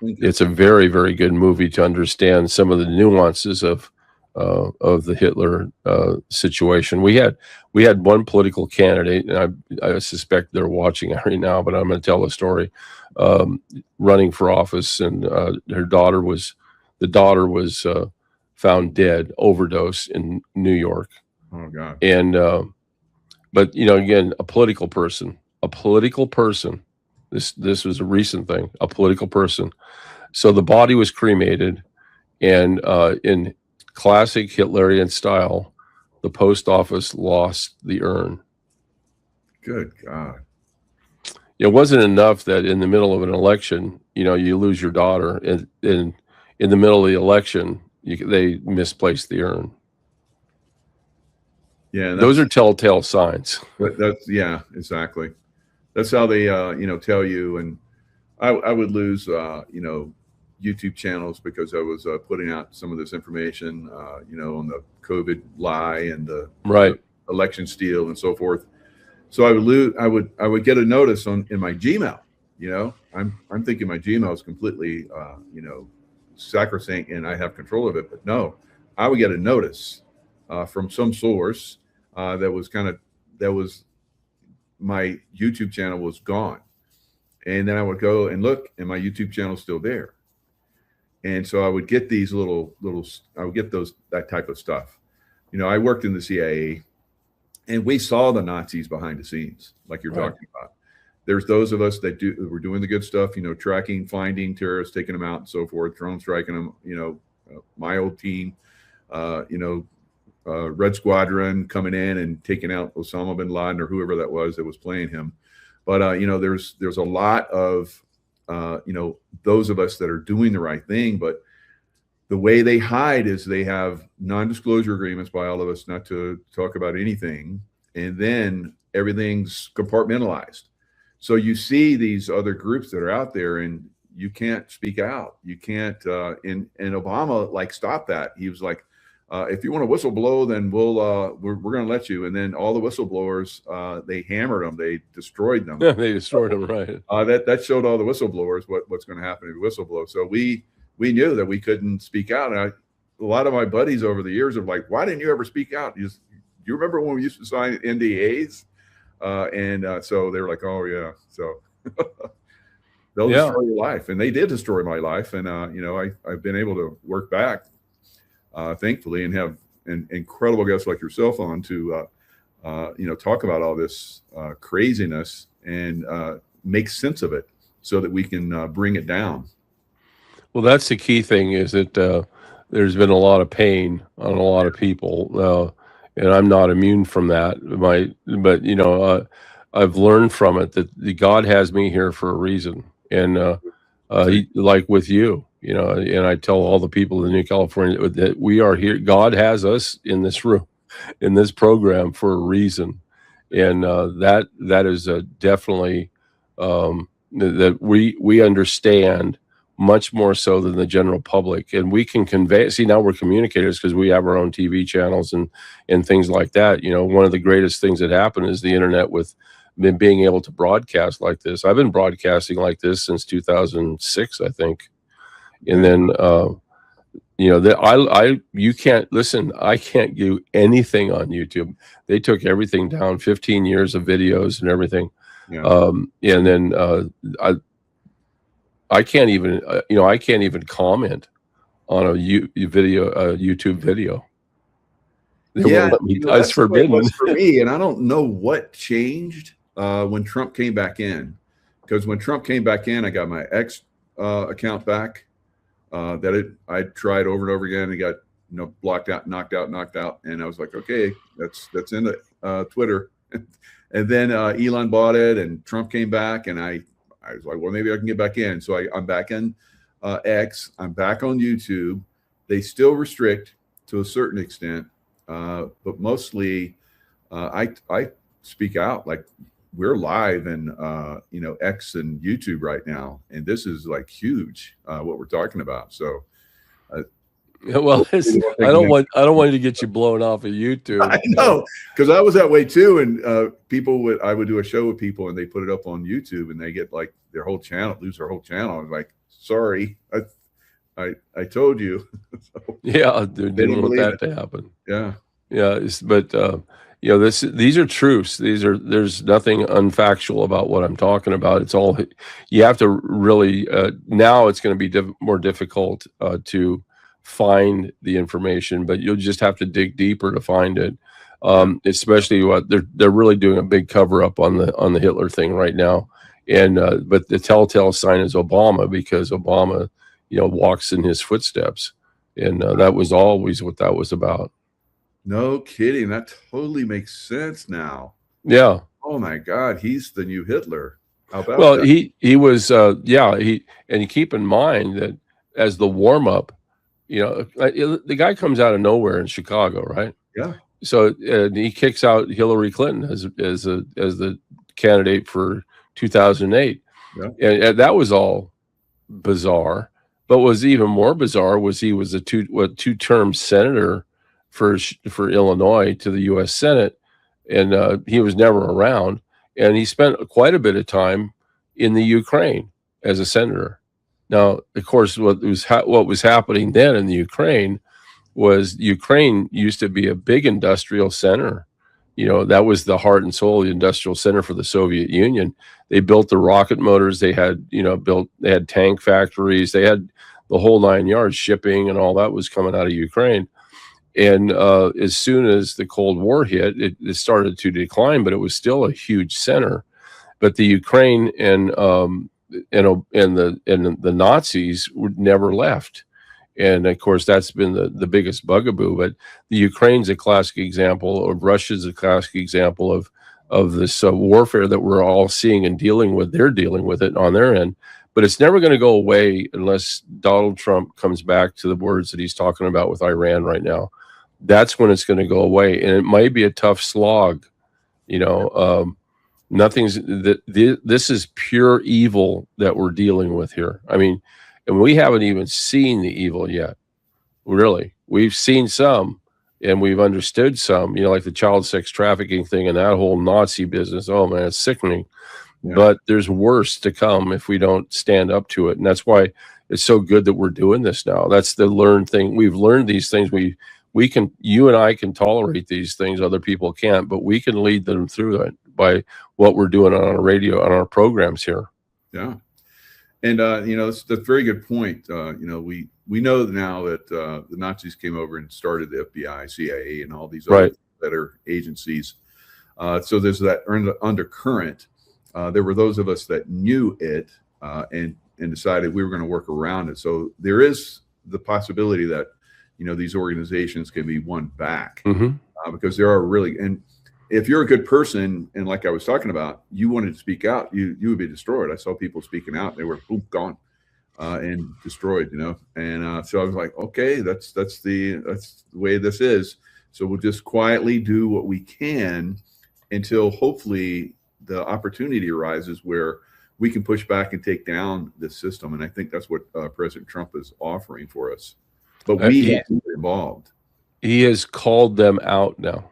It's a very, very good movie to understand some of the nuances of the Hitler situation. We had one political candidate, and I suspect they're watching it right now, but I'm going to tell the story. Running for office, and the daughter was found dead, overdose in New York. Oh God! And but again, a political person. This was a recent thing. A political person. So the body was cremated, and in classic Hitlerian style, the post office lost the urn. Good God. It wasn't enough that in the middle of an election, you lose your daughter, and in the middle of the election, they misplaced the urn. Yeah, those are telltale signs. Yeah, exactly. That's how they, tell you. And I would lose, YouTube channels because I was putting out some of this information, on the COVID lie and the election steal and so forth. So I would get a notice in my Gmail. I'm thinking my Gmail is completely, sacrosanct and I have control of it. But no, I would get a notice from some source that was my YouTube channel was gone. And then I would go and look, and my YouTube channel is still there. And so I would get these I would get that type of stuff. I worked in the CIA, and we saw the Nazis behind the scenes, like you're talking about. There's those of us that were doing the good stuff, tracking, finding terrorists, taking them out and so forth, drone striking them, my old team, Red Squadron coming in and taking out Osama bin Laden or whoever that was playing him. But, there's a lot of, those of us that are doing the right thing. But the way they hide is they have non-disclosure agreements by all of us not to talk about anything, and then everything's compartmentalized. So you see these other groups that are out there, and you can't speak out. You can't. And Obama like stopped that. He was like, if you want to whistle blow, then we're going to let you. And then all the whistleblowers, they hammered them. They destroyed them. Yeah, they destroyed them, right? That showed all the whistleblowers what's going to happen if you whistleblow. So we knew that we couldn't speak out. And a lot of my buddies over the years are like, why didn't you ever speak out? Do you remember when we used to sign NDAs? So they were like, oh yeah. So they'll destroy your life. And they did destroy my life. And, I've been able to work back, thankfully, and have incredible guests like yourself on to, talk about all this craziness and make sense of it so that we can bring it down. Well, that's the key thing, is that there's been a lot of pain on a lot of people, and I'm not immune from that. But I've learned from it that God has me here for a reason, and like with you, and I tell all the people in New California that we are here. God has us in this room, in this program, for a reason, and that is definitely that we understand much more so than the general public, and we can convey. See, now we're communicators because we have our own TV channels and things like that. One of the greatest things that happened is the internet, with being able to broadcast like this. I've been broadcasting like this since 2006, I think, and then you can't listen. I can't do anything on YouTube. They took everything down, 15 years of videos and everything. Yeah. And then I can't even, I can't even comment on a YouTube video. It's forbidden. It was for me, and I don't know what changed when Trump came back in. Because when Trump came back in, I got my X account back. I tried over and over again, and got blocked out, knocked out, and I was like, okay, that's in Twitter. And then Elon bought it, and Trump came back, and I was like, well, maybe I can get back in. So I'm back in X. I'm back on YouTube. They still restrict to a certain extent, but mostly I speak out. Like, we're live in X and YouTube right now, and this is like huge what we're talking about. So. Well, I don't want you to get you blown off of YouTube. I know, because I was that way too. And I would do a show with people, and they put it up on YouTube, and they get like their whole channel, lose their whole channel. I'm like, sorry, I told you. So, yeah, they didn't want that to happen. Yeah. But these are truths. There's nothing unfactual about what I'm talking about. It's all, you have to really. Now it's going to be more difficult to find the information, but you'll just have to dig deeper to find it. Especially what they're really doing a big cover up on the Hitler thing right now. And but the telltale sign is Obama, because Obama, walks in his footsteps, and that was always what that was about. No kidding. That totally makes sense now. Yeah. Oh my God, he's the new Hitler. How about well, that? he was and you keep in mind that as the warm up, the guy comes out of nowhere in Chicago, right? Yeah. So he kicks out Hillary Clinton as the candidate for 2008, and that was all bizarre. But what was even more bizarre was he was a two-term senator for Illinois to the U.S. Senate, and he was never around. And he spent quite a bit of time in the Ukraine as a senator. Now, of course, what was happening then in the Ukraine used to be a big industrial center. That was the heart and soul of the industrial center for the Soviet Union. They built the rocket motors. They had, they had tank factories. They had the whole 9 yards. Shipping and all that was coming out of Ukraine. And as soon as the Cold War hit, it started to decline, but it was still a huge center. But the Ukraine and the Nazis never left. And of course, that's been the biggest bugaboo. But the Ukraine's a classic example, of Russia's a classic example of this warfare that we're all seeing and dealing with. They're dealing with it on their end. but it's never going to go away unless Donald Trump comes back to the words that he's talking about with Iran right now. That's when it's going to go away, and it might be a tough slog. This is pure evil that we're dealing with here. I mean, and we haven't even seen the evil yet. Really, we've seen some, and we've understood some. Like the child sex trafficking thing and that whole Nazi business. Oh man, it's sickening. Yeah. But there's worse to come if we don't stand up to it. And that's why it's so good that we're doing this now. That's the learned thing. We've learned these things. You and I can tolerate these things. Other people can't, but we can lead them through it by what we're doing on our radio, on our programs here. Yeah. And, that's a very good point. We know now that the Nazis came over and started the FBI, CIA, and all these other better agencies. So there's that undercurrent. There were those of us that knew it and decided we were going to work around it. So there is the possibility that, these organizations can be won back because there are really, and if you're a good person, and like I was talking about, you wanted to speak out, you would be destroyed. I saw people speaking out, they were boom, gone and destroyed, And so I was like, okay, that's the way this is. So we'll just quietly do what we can until hopefully the opportunity arises where we can push back and take down this system. And I think that's what President Trump is offering for us. But we have to be involved. He has called them out now.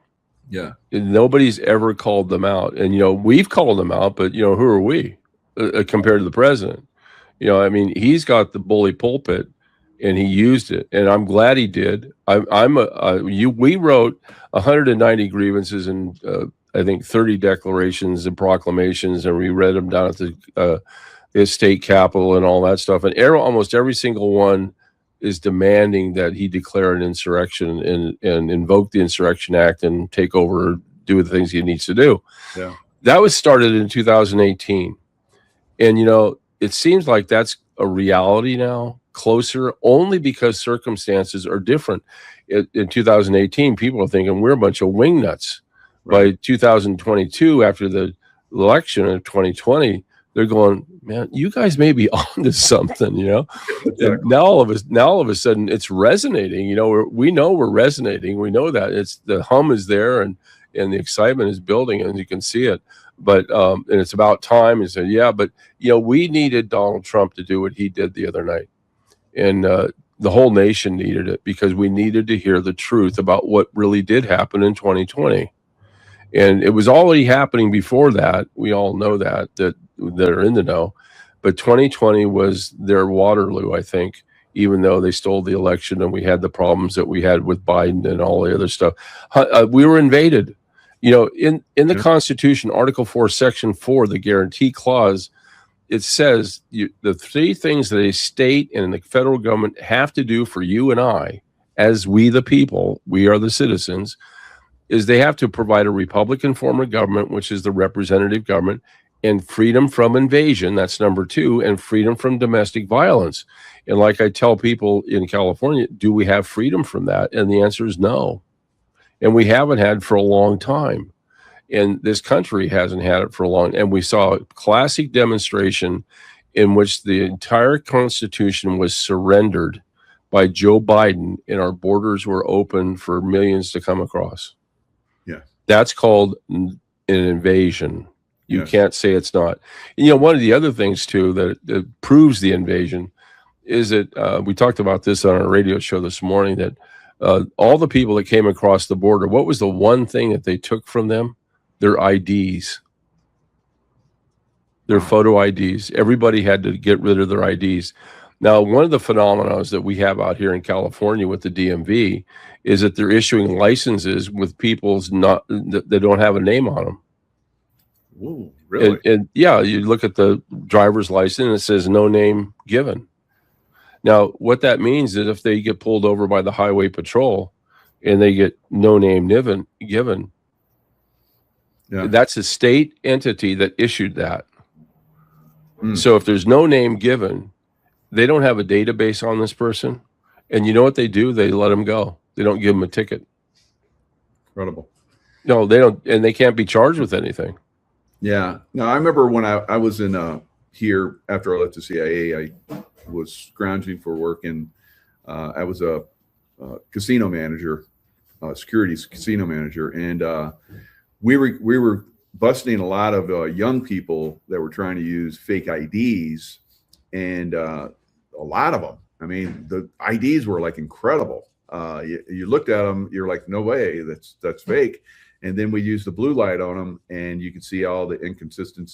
Yeah. Nobody's ever called them out. And, we've called them out, but, who are we compared to the president? I mean, he's got the bully pulpit and he used it. And I'm glad he did. We wrote 190 grievances and I think 30 declarations and proclamations, and we read them down at the state capitol and all that stuff. And almost every single one is demanding that he declare an insurrection and invoke the Insurrection Act and take over, do the things he needs to do. Yeah. That was started in 2018. And, it seems like that's a reality now, closer, only because circumstances are different. In 2018, people are thinking we're a bunch of wingnuts. Right. By 2022, after the election of 2020, they're going, man, you guys may be onto something, Exactly. And now all of a sudden, it's resonating. We know we're resonating. We know that it's the hum is there, and the excitement is building, and you can see it. But and it's about time. And said, yeah, but we needed Donald Trump to do what he did the other night, and the whole nation needed it because we needed to hear the truth about what really did happen in 2020. And it was already happening before that. We all know that are in the know. But 2020 was their Waterloo, I think, even though they stole the election and we had the problems that we had with Biden and all the other stuff. We were invaded. In the Constitution, Article 4, Section 4, the guarantee clause, it says the three things that a state and the federal government have to do for you and I, as we the people, we are the citizens, is they have to provide a Republican form of government, which is the representative government, and freedom from invasion, that's number 2, and freedom from domestic violence. And like I tell people in California, do we have freedom from that? And the answer is no. And we haven't had for a long time. And this country hasn't had it for a long time. And we saw a classic demonstration in which the entire Constitution was surrendered by Joe Biden, and our borders were open for millions to come across. Yeah. That's called an invasion. You can't say it's not. And, one of the other things, too, that proves the invasion is that we talked about this on our radio show this morning, that all the people that came across the border, what was the one thing that they took from them? Their IDs, their photo IDs. Everybody had to get rid of their IDs. Now, one of the phenomena that we have out here in California with the DMV is that they're issuing licenses with people's that don't have a name on them. Ooh, really? And yeah, you look at the driver's license and it says no name given. Now, what that means is if they get pulled over by the highway patrol and they get no name given, that's a state entity that issued that. So if there's no name given, they don't have a database on this person. And you know what they do? They let them go. They don't give them a ticket. Incredible. No, they don't. And they can't be charged with anything. Yeah. No, I remember when I was in here after I left the CIA, I was scrounging for work, and I was a casino manager, securities casino manager, and we were busting a lot of young people that were trying to use fake IDs, and a lot of them. I mean, the IDs were like incredible. You looked at them, you're like, no way, that's fake. And then we used the blue light on them, and you could see all the inconsistencies